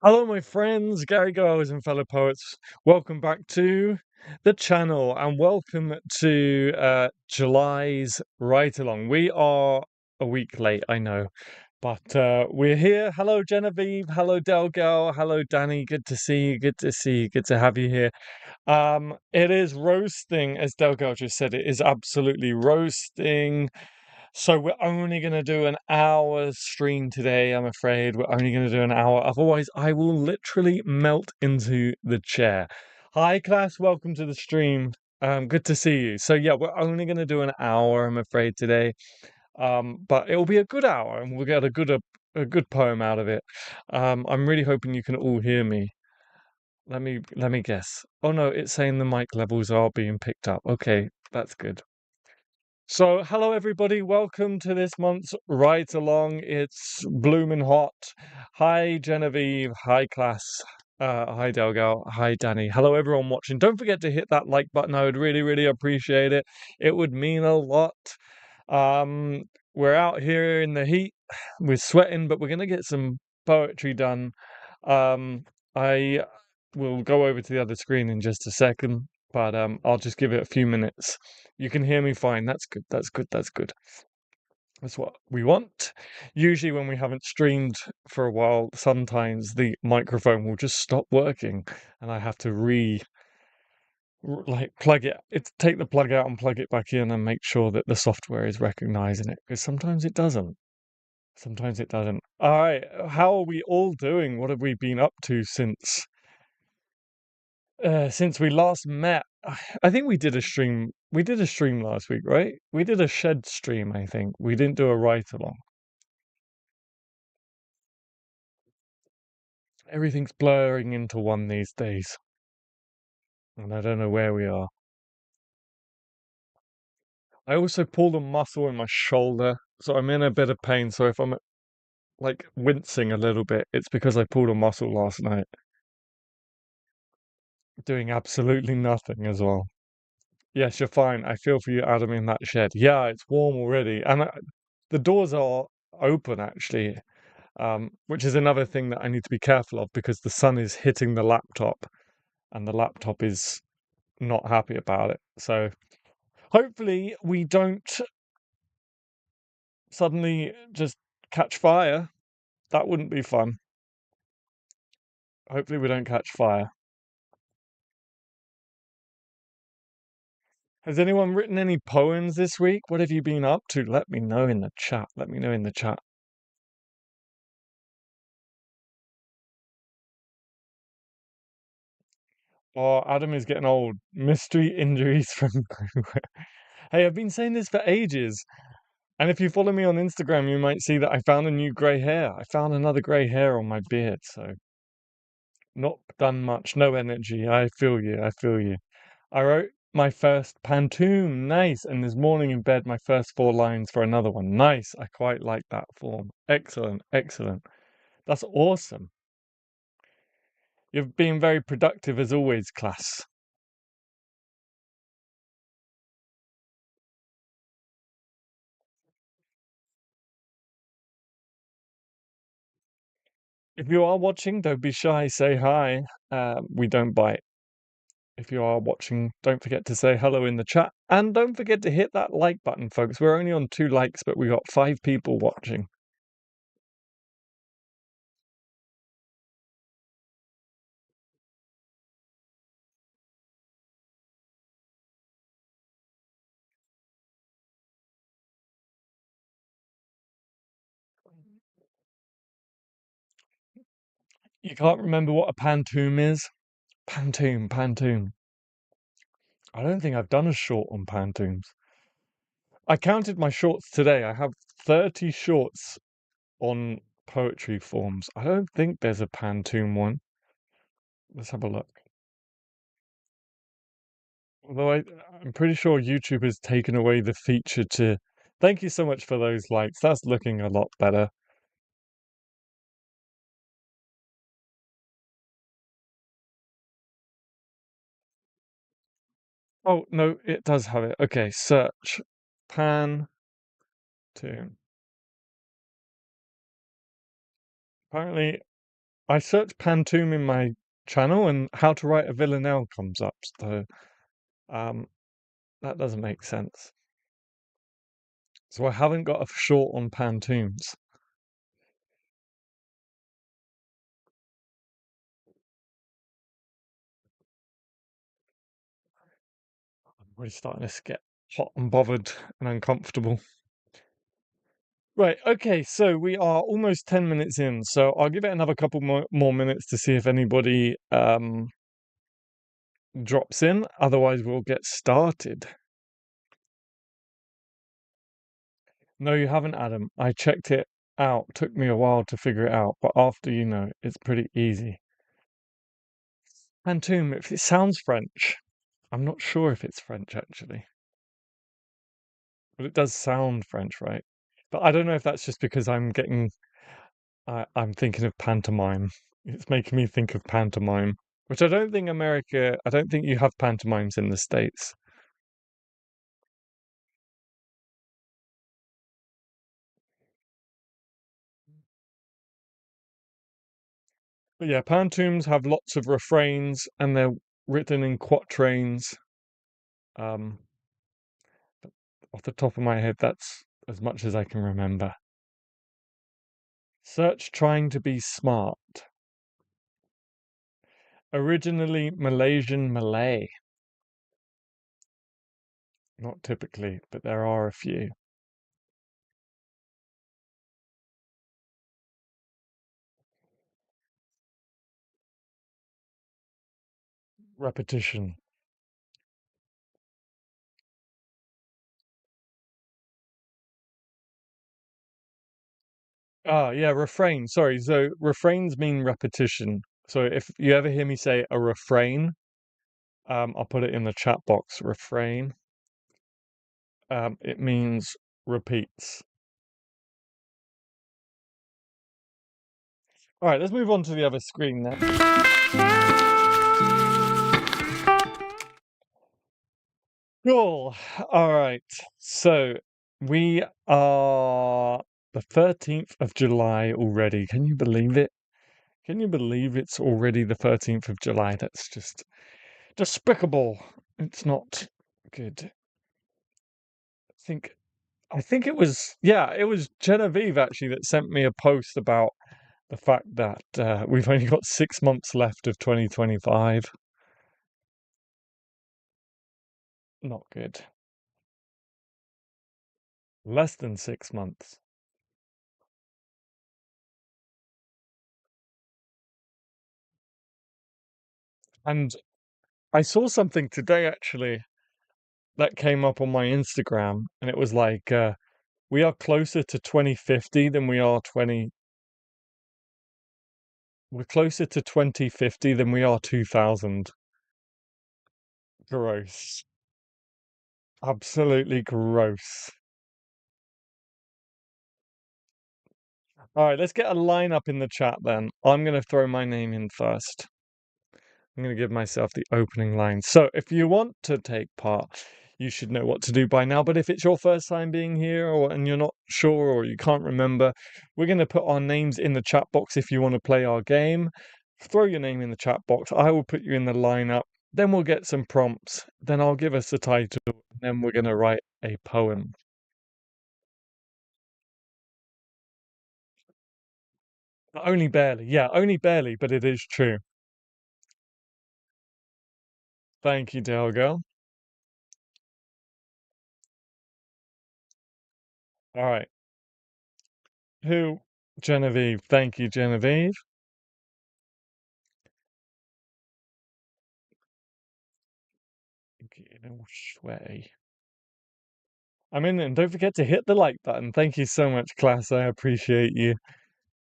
Hello, my friends, Gary Giles and fellow poets. Welcome back to the channel and welcome to July's Ride Along. We are a week late, I know, but we're here. Hello, Genevieve. Hello, Delgal. Hello, Danny. Good to see you. Good to see you. Good to have you here. It is roasting, as Delgal just said. It is absolutely roasting. So we're only going to do an hour's stream today, I'm afraid. We're only going to do an hour. Otherwise, I will literally melt into the chair. Hi, class. Welcome to the stream. Good to see you. So yeah, we're only going to do an hour, I'm afraid, today. But it'll be a good hour, and we'll get a good poem out of it. I'm really hoping you can all hear me. Let me guess. Oh no, it's saying the mic levels are being picked up. Okay, that's good. So, hello everybody. Welcome to this month's Ride Along. It's bloomin' hot. Hi Genevieve. Hi class. Hi Delgal. Hi Danny. Hello everyone watching. Don't forget to hit that like button. I would really, really appreciate it. It would mean a lot. Um, we're out here in the heat. We're sweating, but we're gonna get some poetry done. I will go over to the other screen in just a second, but I'll just give it a few minutes. You can hear me fine. That's good. That's good. That's good. That's what we want. Usually, when we haven't streamed for a while, sometimes the microphone will just stop working, and I have to like plug it. It's take the plug out and plug it back in, and make sure that the software is recognizing it. Because sometimes it doesn't. Sometimes it doesn't. All right. How are we all doing? What have we been up to since we last met? I think we did a stream. We did a stream last week, right? We did a shed stream, I think. We didn't do a write along. Everything's blurring into one these days, and I don't know where we are. I also pulled a muscle in my shoulder, so I'm in a bit of pain. So if I'm like wincing a little bit, it's because I pulled a muscle last night, doing absolutely nothing as well. Yes, you're fine. I feel for you, Adam, in that shed. Yeah, it's warm already, and the doors are open actually, which is another thing that I need to be careful of because the sun is hitting the laptop, and the laptop is not happy about it. So hopefully we don't suddenly just catch fire. That wouldn't be fun. Hopefully we don't catch fire. Has anyone written any poems this week? What have you been up to? Let me know in the chat. Let me know in the chat. Oh, Adam is getting old. Mystery injuries from Hey, I've been saying this for ages. And if you follow me on Instagram, you might see that I found a new grey hair. I found another grey hair on my beard, so not done much, no energy. I feel you, I feel you. I wrote my first pantoum, nice, and this morning in bed, my first four lines for another one. Nice, I quite like that form. Excellent, excellent. That's awesome. You've been very productive as always, class. If you are watching, don't be shy, say hi. We don't bite. If you are watching, don't forget to say hello in the chat. And don't forget to hit that like button, folks. We're only on 2 likes, but we got 5 people watching. You can't remember what a pantoum is? Pantoum, pantoum. I don't think I've done a short on pantoums. I counted my shorts today. I have 30 shorts on poetry forms. I don't think there's a pantoum one. Let's have a look. Although I'm pretty sure YouTube has taken away the feature to. Thank you so much for those likes. That's looking a lot better. Oh, no, it does have it. Okay, search. Pantoum. Apparently, I searched Pantoum in my channel and how to write a villanelle comes up, so um, that doesn't make sense. So I haven't got a short on Pantoums. I'm really starting to get hot and bothered and uncomfortable. Right, okay, so we are almost 10 minutes in, so I'll give it another couple more minutes to see if anybody drops in. Otherwise, we'll get started. No, you haven't, Adam. I checked it out. Took me a while to figure it out, but after you know, it's pretty easy. Pantoum, if it sounds French, I'm not sure if it's French actually, but it does sound French, right? But I don't know if that's just because I'm thinking of pantomime. It's making me think of pantomime, which I don't think you have pantomimes in the States. But yeah, pantoums have lots of refrains and they're written in quatrains. Um, Off the top of my head, that's as much as I can remember. Search trying to be smart. Originally Malaysian Malay. Not typically, but there are a few. Repetition. Ah, yeah, refrain. Sorry. So refrains mean repetition. So if you ever hear me say a refrain, I'll put it in the chat box. Refrain. It means repeats. All right, let's move on to the other screen now. Cool. All right. So we are the 13th of July already. Can you believe it? Can you believe it's already the 13th of July? That's just despicable. It's not good. think I think it was, yeah, it was Genevieve actually that sent me a post about the fact that we've only got 6 months left of 2025. Not good. Less than 6 months. And I saw something today actually that came up on my Instagram, and it was like we are closer to 2050 than we are 20. We're closer to 2050 than we are 2000. Gross. Absolutely gross. All right, let's get a line up in the chat then. I'm going to throw my name in first. I'm going to give myself the opening line. So, if you want to take part, you should know what to do by now. But if it's your first time being here and you're not sure or you can't remember, we're going to put our names in the chat box if you want to play our game. Throw your name in the chat box. I will put you in the lineup. Then we'll get some prompts. Then I'll give us a title. And then we're going to write a poem. Only barely. Yeah, only barely, but it is true. Thank you, Delgo. All right. Who? Genevieve. Thank you, Genevieve. Getting sweaty. I'm in, and don't forget to hit the like button. Thank you so much, class. I appreciate you.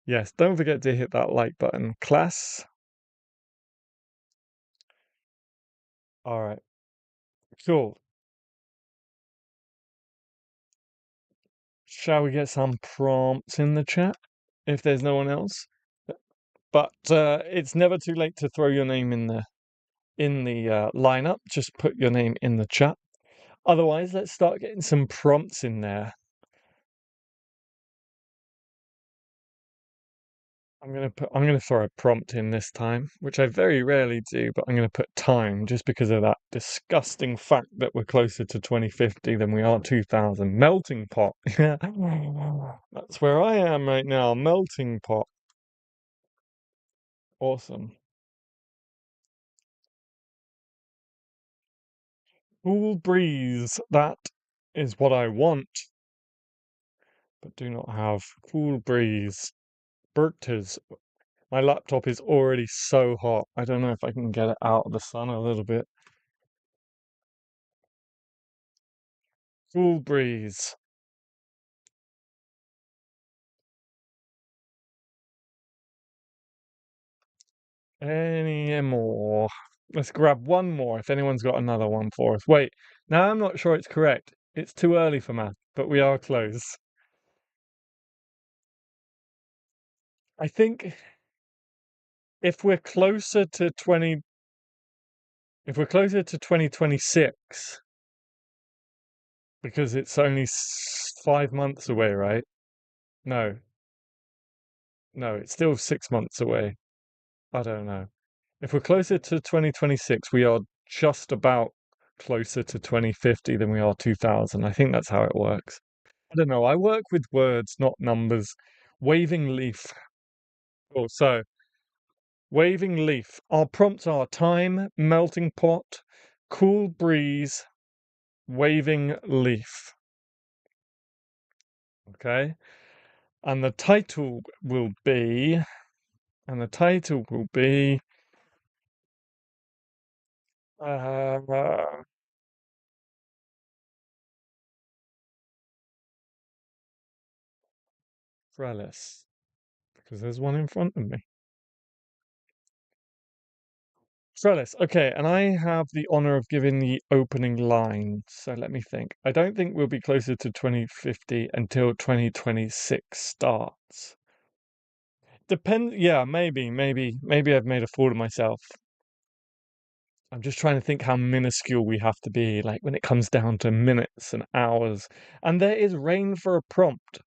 Yes, don't forget to hit that like button, class. All right. Cool. Shall we get some prompts in the chat if there's no one else? But it's never too late to throw your name in the lineup. Just put your name in the chat. Otherwise, let's start getting some prompts in there. I'm gonna throw a prompt in this time, which I very rarely do, but I'm gonna put time just because of that disgusting fact that we're closer to 2050 than we are 2000. Melting pot. Yeah. That's where I am right now. Melting pot. Awesome. Cool breeze. That is what I want, but do not have. Cool breeze. Berters. My laptop is already so hot. I don't know if I can get it out of the sun a little bit. Cool breeze. Any more? Let's grab one more if anyone's got another one for us. Wait, now I'm not sure it's correct. It's too early for math, but we are close. I think if we're closer to 20, if we're closer to 2026, because it's only 5 months away, right? No, no, it's still 6 months away. I don't know. If we're closer to 2026, we are just about closer to 2050 than we are 2000. I think that's how it works. I don't know. I work with words, not numbers. Waving leaf. Oh, so waving leaf. Our prompts are time, melting pot, cool breeze, waving leaf. Okay. And the title will be, and the title will be, uh, trellis, because there's one in front of me. Trellis. Okay, and I have the honor of giving the opening line. So let me think. I don't think we'll be closer to 2050 until 2026 starts. Yeah, maybe I've made a fool of myself. I'm just trying to think how minuscule we have to be, like when it comes down to minutes and hours. And there is rain for a prompt.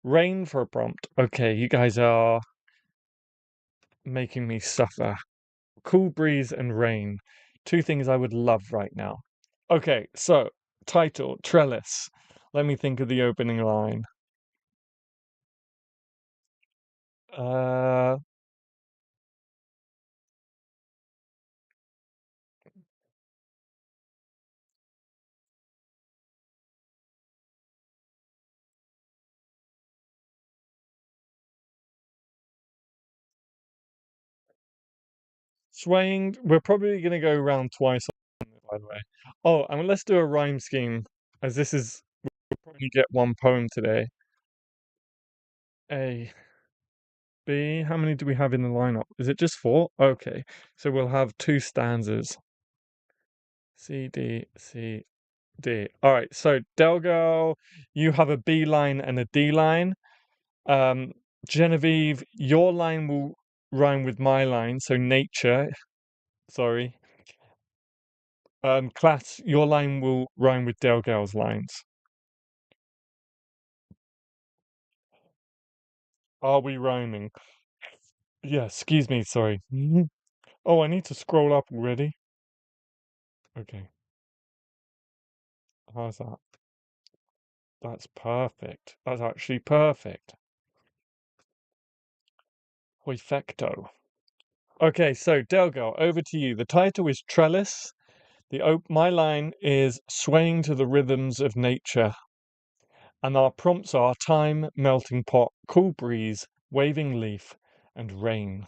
Rain for a prompt. Okay, you guys are making me suffer. Cool breeze and rain. Two things I would love right now. Okay, so title, trellis. Let me think of the opening line. Uh, swaying. We're probably gonna go round twice, by the way. Oh, and let's do a rhyme scheme, as this is we'll probably get one poem today. A, B. How many do we have in the lineup? Is it just four? Okay, so we'll have two stanzas. C, D, C, D. All right. So Delgo, you have a B line and a D line. Um, Genevieve, your line will rhyme with my line, so nature, sorry. Class, your line will rhyme with Delgal's lines. Are we rhyming? Yeah, excuse me, sorry. Oh, I need to scroll up already. Okay, how's that? That's perfect. That's actually perfect. Perfecto. Okay, so Delgal, over to you. The title is Trellis. My line is swaying to the rhythms of nature. And our prompts are time, melting pot, cool breeze, waving leaf, and rain.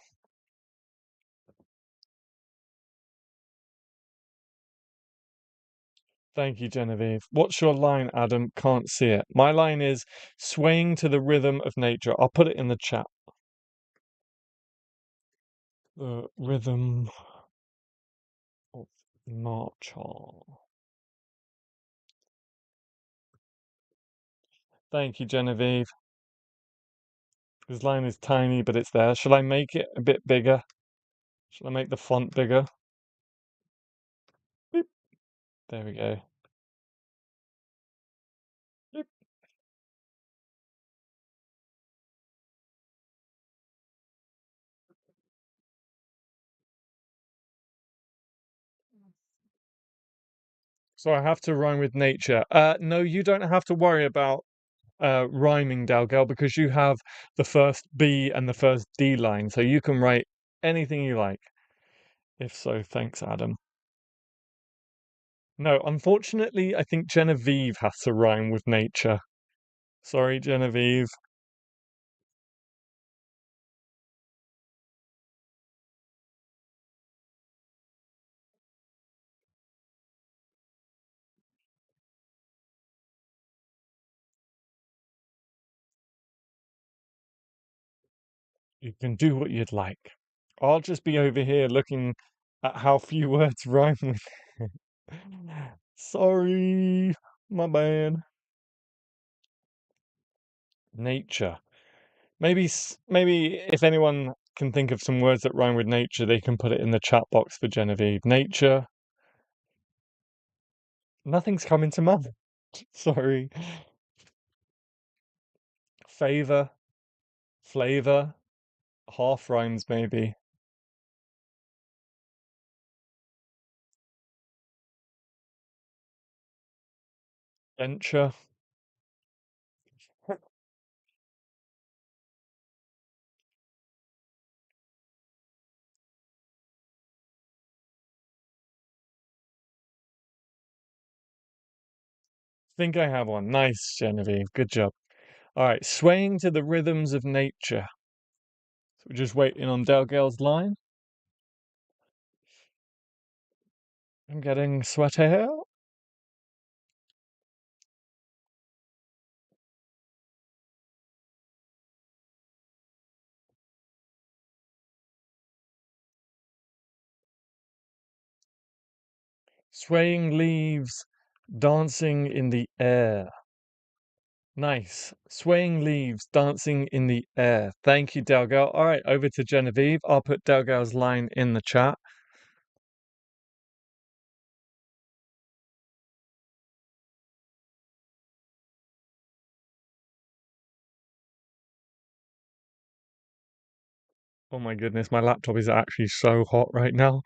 Thank you, Genevieve. What's your line, Adam? Can't see it. My line is swaying to the rhythm of nature. I'll put it in the chat. The rhythm of nature. Thank you, Genevieve. His line is tiny, but it's there. Shall I make it a bit bigger? Shall I make the font bigger? Beep. There we go. Beep. So I have to rhyme with nature. No, you don't have to worry about rhyming, Dalgal, because you have the first B and the first D line, so you can write anything you like. If so, thanks, Adam. No, unfortunately, I think Genevieve has to rhyme with nature. Sorry, Genevieve. You can do what you'd like. I'll just be over here looking at how few words rhyme with. Sorry, my bad. Nature. Maybe if anyone can think of some words that rhyme with nature, they can put it in the chat box for Genevieve. Nature. Nothing's coming to mind. Sorry. Favor, flavor, half rhymes maybe. Venture. Think I have one. Nice, Genevieve. Good job. All right, swaying to the rhythms of nature. So we're just waiting on Delgal's line. I'm getting sweaty. Swaying leaves, dancing in the air. Nice. Swaying leaves, dancing in the air. Thank you, Delgal. All right, over to Genevieve. I'll put Delgal's line in the chat. Oh my goodness, my laptop is actually so hot right now.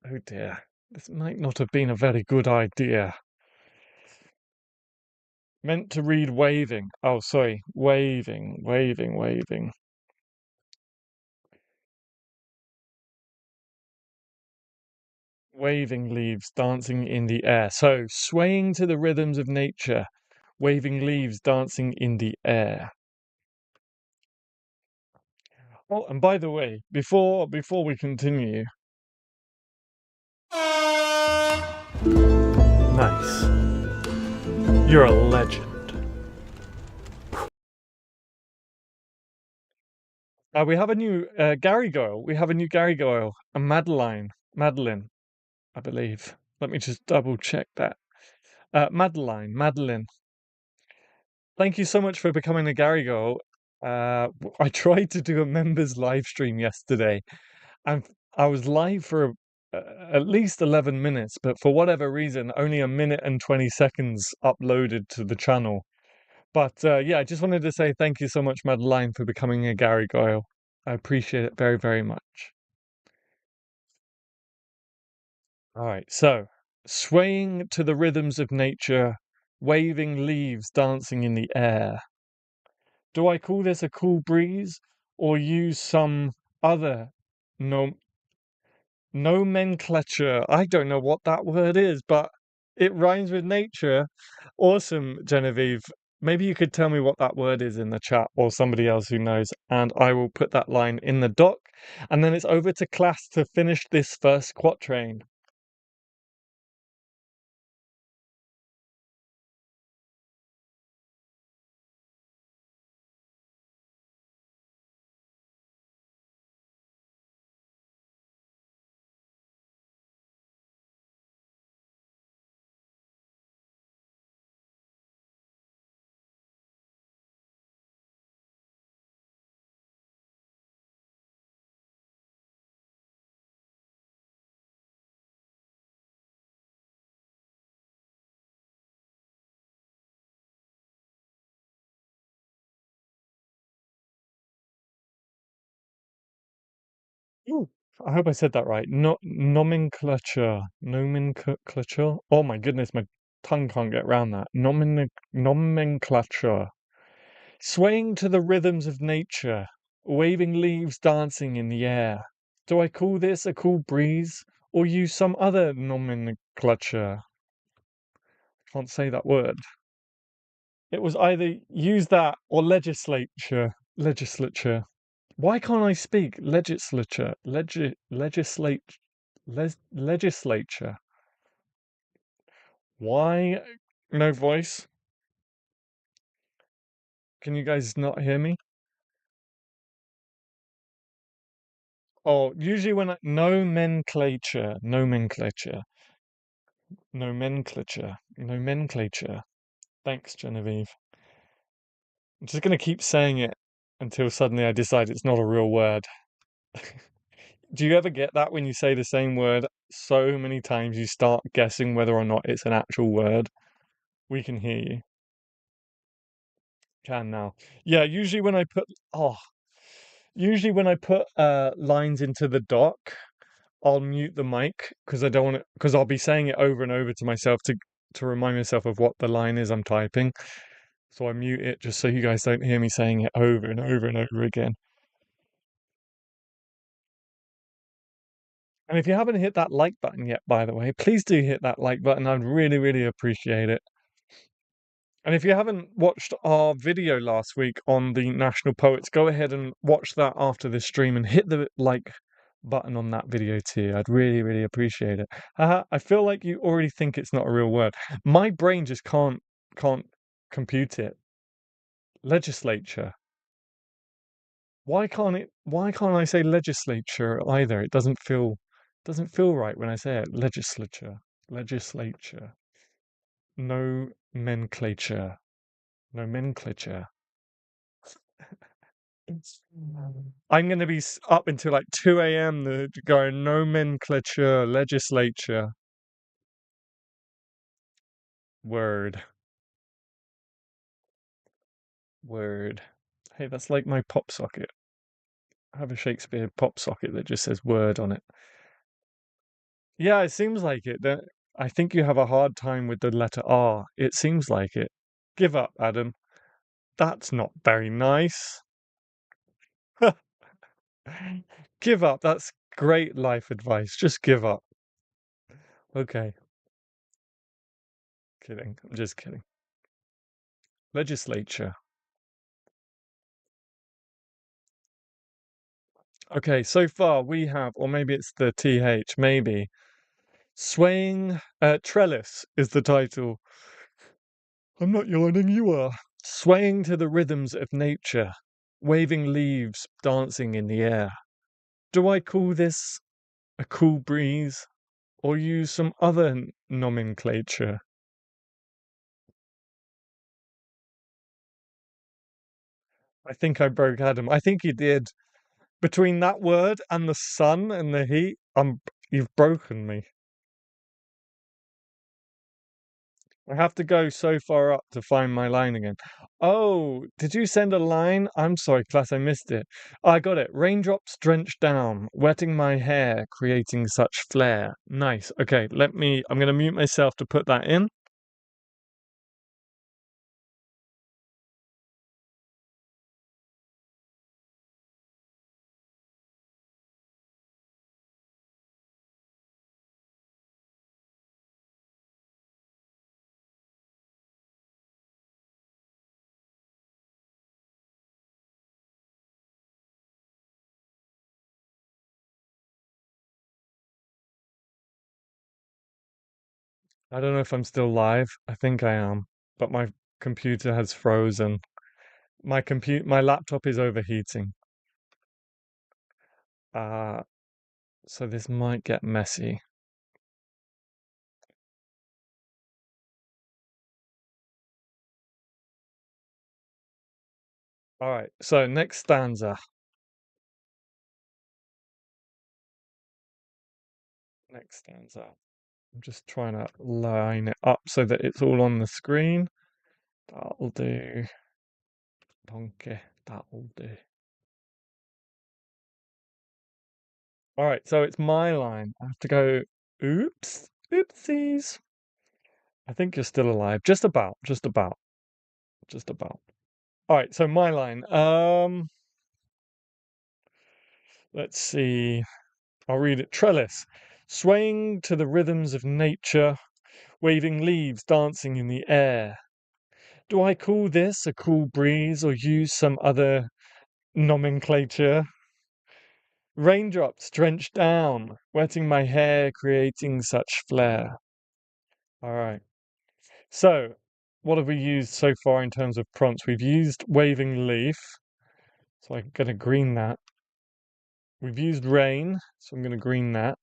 Oh dear. This might not have been a very good idea. Meant to read waving. Oh, sorry. Waving, waving, waving. Waving leaves dancing in the air. So, swaying to the rhythms of nature, waving leaves dancing in the air. Oh, and by the way, before we continue, nice. You're a legend. We have a new Gary girl. We have a new Gary girl, a Madeline, I believe. Let me just double check that. Madeline. Thank you so much for becoming a Gary girl. I tried to do a members live stream yesterday, and I was live for at least 11 minutes, but for whatever reason, only a minute and 20 seconds uploaded to the channel. But yeah, I just wanted to say thank you so much, Madeline, for becoming a Gary girl. I appreciate it very, very much. All right, so swaying to the rhythms of nature, waving leaves dancing in the air. Do I call this a cool breeze or use some other nom nomenclature? I don't know what that word is, but it rhymes with nature. Awesome, Genevieve. Maybe you could tell me what that word is in the chat or somebody else who knows, and I will put that line in the doc. And then it's over to class to finish this first quatrain. Ooh. I hope I said that right. No, nomenclature. Nomenclature. Oh my goodness, my tongue can't get around that. Nomenclature. Swaying to the rhythms of nature, waving leaves dancing in the air. Do I call this a cool breeze or use some other nomenclature? Can't say that word. It was either use that or legislature. Legislature. Why can't I speak? Legislature. Legislature. Why no voice? Can you guys not hear me? Oh, usually when nomenclature. Thanks, Genevieve. I'm just gonna keep saying it until suddenly I decide it's not a real word. Do you ever get that when you say the same word so many times you start guessing whether or not it's an actual word? We can hear you. Can now. Yeah, oh, usually when I put lines into the doc, I'll mute the mic because I don't want it because I'll be saying it over and over to myself to remind myself of what the line is I'm typing. So I mute it just so you guys don't hear me saying it over and over and over again. And if you haven't hit that like button yet, by the way, please do hit that like button. I'd really, really appreciate it. And if you haven't watched our video last week on the National Poets, go ahead and watch that after this stream and hit the like button on that video too. I'd really, really appreciate it. I feel like you already think it's not a real word. My brain just can't compute it. Legislature. Why can't I say legislature either? It doesn't feel right when I say it. Legislature. Legislature. Nomenclature. Nomenclature. I'm going to be up until like 2 a.m. Going nomenclature, legislature. Word. Word. Hey, that's like my pop socket. I have a Shakespeare pop socket that just says word on it. Yeah, it seems like it. I think you have a hard time with the letter R. It seems like it. Give up, Adam. That's not very nice. Give up. That's great life advice. Just give up. Okay. Kidding. I'm just kidding. Legislature. Okay, so far we have, or maybe it's the TH, maybe. Swaying Trellis is the title. I'm not yawning, you are. Swaying to the rhythms of nature, waving leaves dancing in the air. Do I call this a cool breeze or use some other nomenclature? I think I broke Adam. I think you did. Between that word and the sun and the heat, you've broken me. I have to go so far up to find my line again. Oh, did you send a line? I'm sorry, class, I missed it. I got it. Raindrops drench down, wetting my hair, creating such flare. Nice. Okay, I'm going to mute myself to put that in. I don't know if I'm still live. I think I am, but my computer has frozen. My laptop is overheating. Uh, so this might get messy. All right, so next stanza. Next stanza. I'm just trying to line it up so that it's all on the screen. That'll do. Donkey, that'll do. All right, so it's my line. I have to go. Oops, oopsies. I think you're still alive. Just about, just about, just about. All right, so my line. Let's see. I'll read it. Trellis, swaying to the rhythms of nature, waving leaves dancing in the air. Do I call this a cool breeze or use some other nomenclature? Raindrops drench down, wetting my hair, creating such flair. All right. So, what have we used so far in terms of prompts? We've used waving leaf, so I'm going to green that. We've used rain, so I'm going to green that.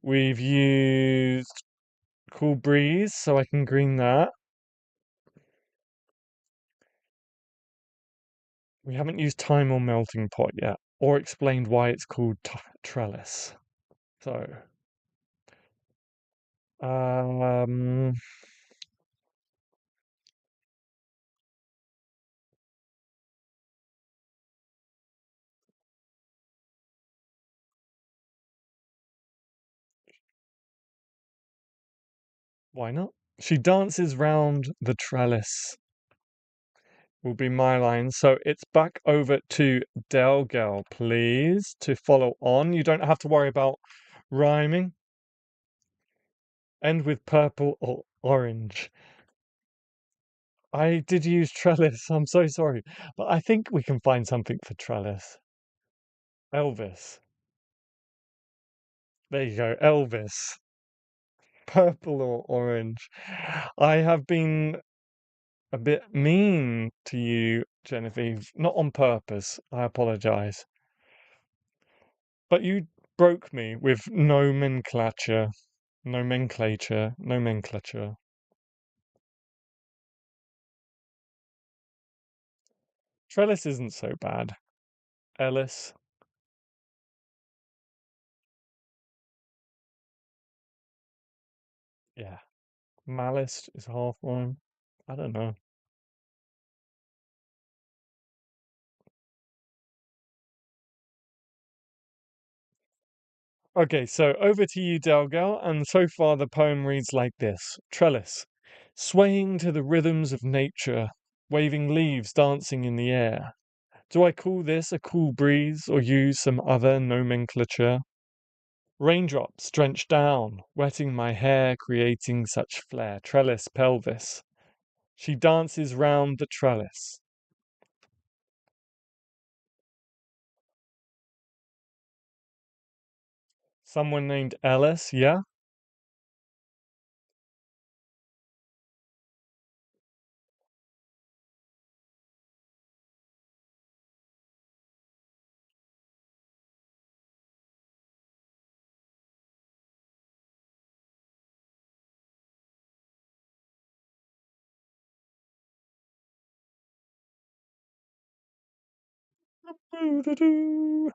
We've used cool breeze, so I can green that. We haven't used time or melting pot yet, or explained why it's called trellis. So, um, why not? She dances round the trellis. Will be my line. So it's back over to Del Girl, please, to follow on. You don't have to worry about rhyming. End with purple or orange. I did use trellis. I'm so sorry. But I think we can find something for trellis. Elvis. There you go. Elvis. Purple or orange. I have been a bit mean to you, Genevieve. Not on purpose. I apologize. But you broke me with nomenclature. Nomenclature. Nomenclature. Trellis isn't so bad. Ellis. Yeah. Malice is half rhyme. I don't know. Okay, so over to you, Delgal, and so far the poem reads like this. Trellis, swaying to the rhythms of nature, waving leaves dancing in the air. Do I call this a cool breeze or use some other nomenclature? Raindrops drench down, wetting my hair, creating such flair. Trellis, pelvis. She dances round the trellis. Someone named Ellis, yeah? Doo-doo-doo.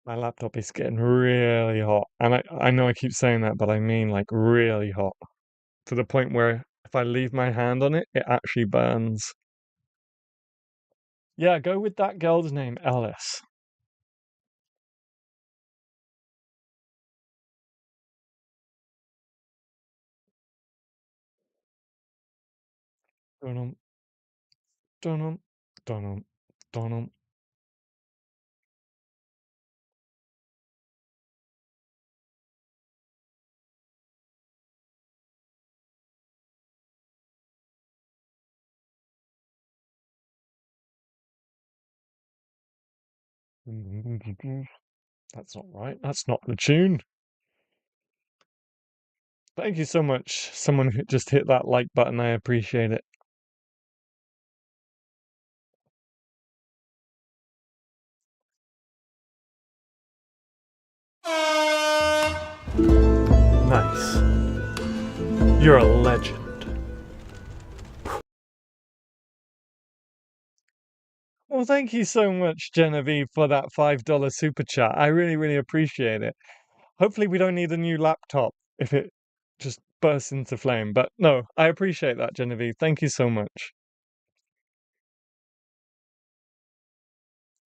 My laptop is getting really hot. And I know I keep saying that, but I mean like really hot. To the point where if I leave my hand on it, it actually burns. Yeah, go with that girl's name, Ellis. Dun-dum, dun-dum, dun-dum, dun-dum. That's not right. That's not the tune. Thank you so much, someone who just hit that like button. I appreciate it. Nice. You're a legend. Well, thank you so much, Genevieve, for that $5 super chat. I really, really appreciate it. Hopefully, we don't need a new laptop if it just burst into flame. But no, I appreciate that, Genevieve. Thank you so much.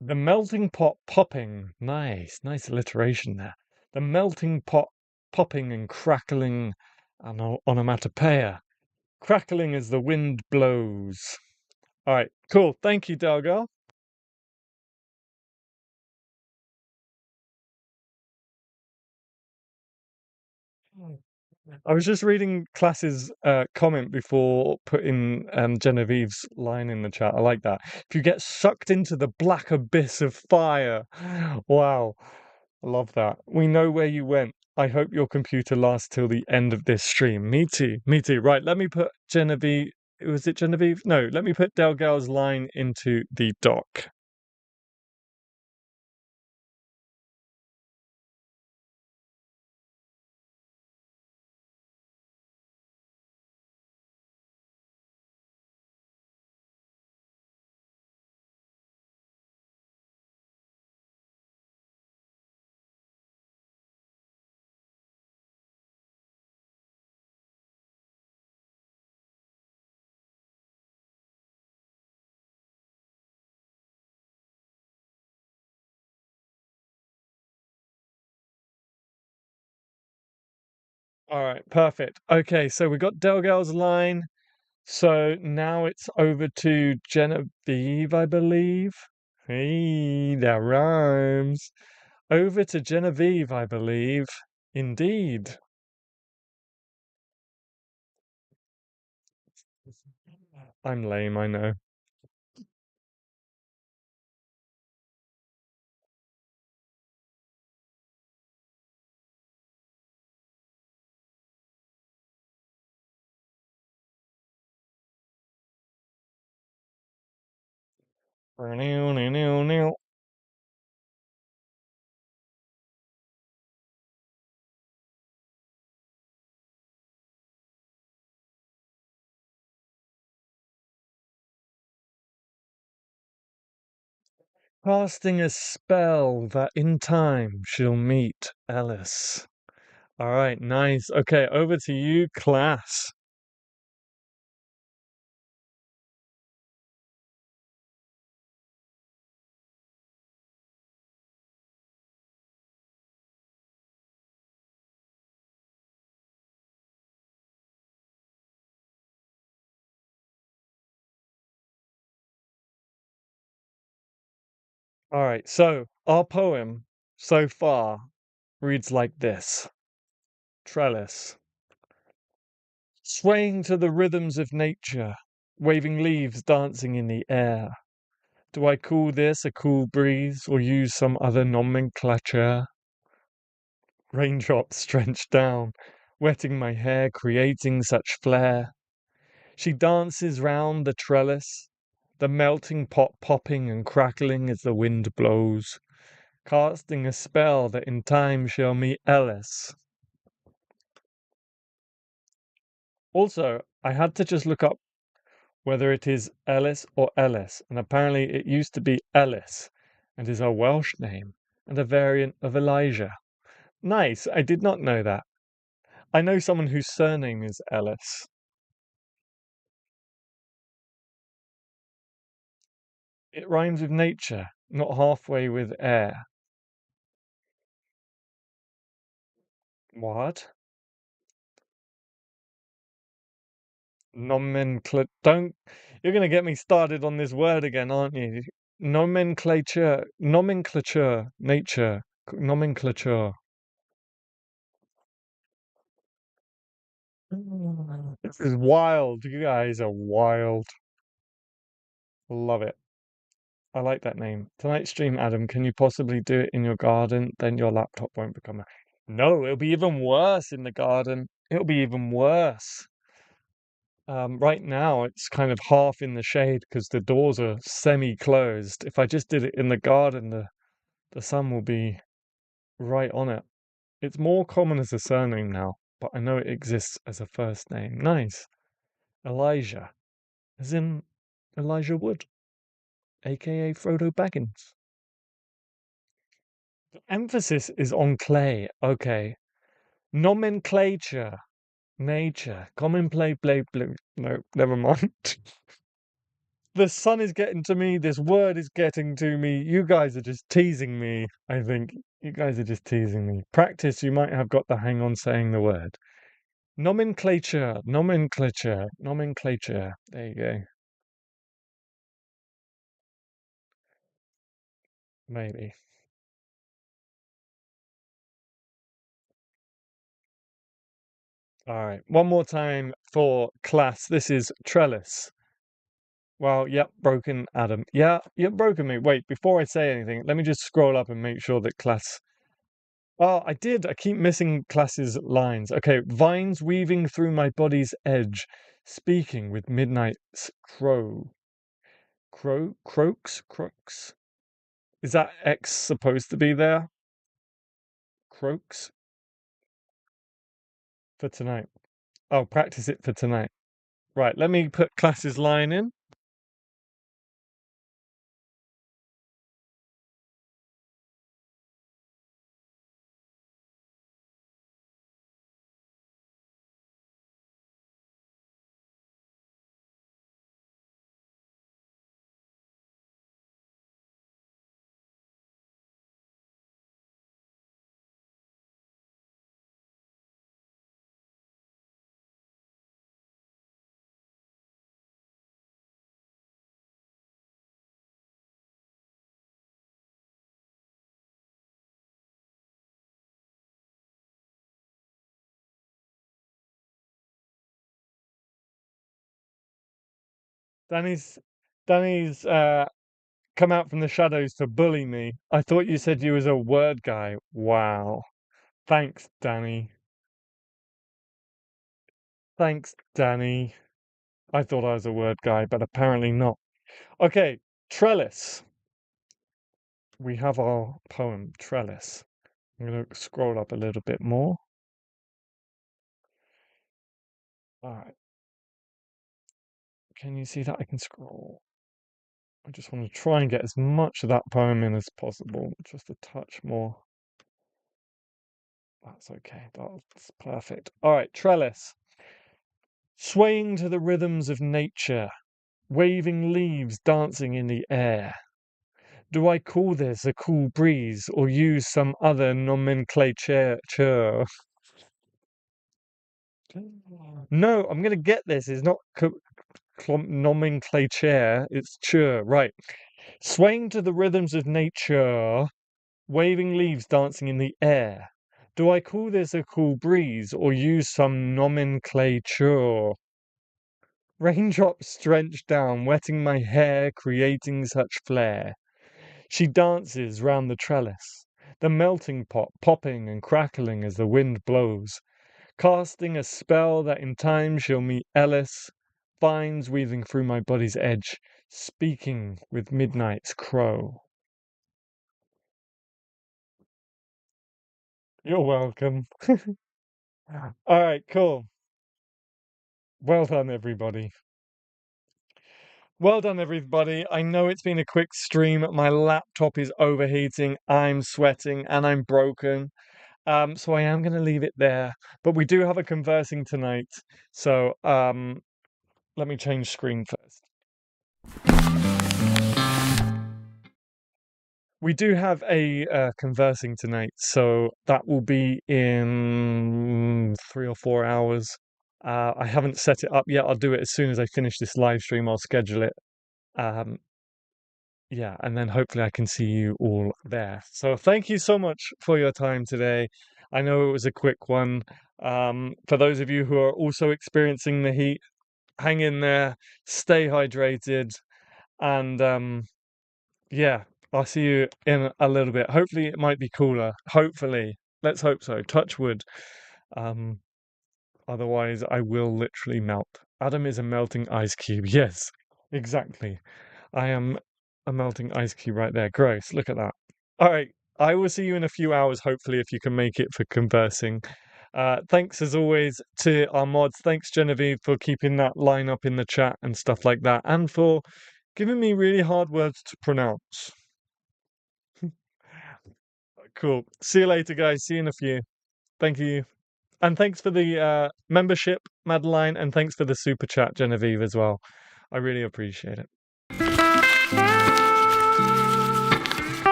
The melting pot popping. Nice alliteration there. The melting pot popping and crackling an onomatopoeia. Crackling as the wind blows. All right, cool. Thank you, Delgal. I was just reading class's comment before putting Genevieve's line in the chat. I like that. If you get sucked into the black abyss of fire. Wow. I love that. We know where you went. I hope your computer lasts till the end of this stream. Me too. Me too. Right, let me put Genevieve. Was it Genevieve? No, let me put Delgal's line into the doc. All right, perfect. Okay, so we got Delgal's line. So now it's over to Genevieve, I believe. Hey, that rhymes. Over to Genevieve, I believe. Indeed. I'm lame, I know. Casting a spell that in time she'll meet Alice. All right, nice. Okay, over to you, class. All right, so our poem so far reads like this. Trellis. Swaying to the rhythms of nature, waving leaves dancing in the air. Do I call this a cool breeze or use some other nomenclature? Raindrops drenched down, wetting my hair, creating such flair. She dances round the trellis, the melting pot popping and crackling as the wind blows, casting a spell that in time shall meet Ellis. Also, I had to just look up whether it is Ellis or Ellis, and apparently it used to be Ellis, and is a Welsh name and a variant of Elijah. Nice, I did not know that. I know someone whose surname is Ellis. It rhymes with nature, not halfway with air. What? Don't. You're going to get me started on this word again, aren't you? Nomenclature. This is wild. You guys are wild. Love it. I like that name. Tonight's stream, Adam, can you possibly do it in your garden? Then your laptop won't become a... No, it'll be even worse in the garden. It'll be even worse. Right now, it's kind of half in the shade because the doors are semi-closed. If I just did it in the garden, the sun will be right on it. It's more common as a surname now, but I know it exists as a first name. Nice. Elijah, as in Elijah Wood, aka Frodo Baggins. The emphasis is on clay. Okay. Nomenclature. Nature. Common play blue. No, never mind. The sun is getting to me. This word is getting to me. You guys are just teasing me, I think. You guys are just teasing me. Practice, you might have got the hang on saying the word. Nomenclature, nomenclature, nomenclature. There you go. Maybe. All right. One more time for class. This is trellis. Well, yep, broken Adam. Yeah, you've broken me. Wait, before I say anything, let me just scroll up and make sure that class. Oh, I did. I keep missing class's lines. Okay, vines weaving through my body's edge, speaking with midnight's crow. Croaks? Is that X supposed to be there? Croaks for tonight. Oh, practice it for tonight. Right, let me put class's line in. Danny's Danny's come out from the shadows to bully me. I thought you said you was a word guy. Wow. Thanks, Danny. Thanks, Danny. I thought I was a word guy, but apparently not. Okay, trellis. We have our poem, Trellis. I'm going to scroll up a little bit more. All right. Can you see that? I can scroll. I just want to try and get as much of that poem in as possible, just a touch more. That's okay. That's perfect. All right, trellis. Swaying to the rhythms of nature, waving leaves dancing in the air. Do I call this a cool breeze or use some other nomenclature? No, I'm gonna get this. It's not nomenclature, it's chur. Right. Swaying to the rhythms of nature, waving leaves dancing in the air. Do I call this a cool breeze or use some nomenclature? Raindrops drench down, wetting my hair, creating such flare. She dances round the trellis, the melting pot popping and crackling as the wind blows, casting a spell that in time shall meet Ellis, vines weaving through my body's edge, speaking with midnight's crow. You're welcome. All right, cool. Well done, everybody. Well done, everybody. I know it's been a quick stream. My laptop is overheating, I'm sweating, and I'm broken. So I am going to leave it there. But we do have a conversing tonight. So let me change screen first. We do have a conversing tonight, so that will be in 3 or 4 hours. I haven't set it up yet. I'll do it as soon as I finish this live stream. I'll schedule it. Um, yeah, and then hopefully I can see you all there. So thank you so much for your time today. I know it was a quick one. For those of you who are also experiencing the heat, hang in there, stay hydrated, and yeah, I'll see you in a little bit. Hopefully it might be cooler. Hopefully. Let's hope so. Touch wood. Um, Otherwise I will literally melt. Adam is a melting ice cube. Yes, exactly. I am a melting ice cube right there. Gross. Look at that. All right. I will see you in a few hours, hopefully, if you can make it for conversing. Thanks as always to our mods. Thanks, Genevieve, for keeping that line up in the chat and stuff like that, and for giving me really hard words to pronounce. Cool. See you later, guys. See you in a few. Thank you. And thanks for the membership, Madeline, and thanks for the super chat, Genevieve, as well. I really appreciate it.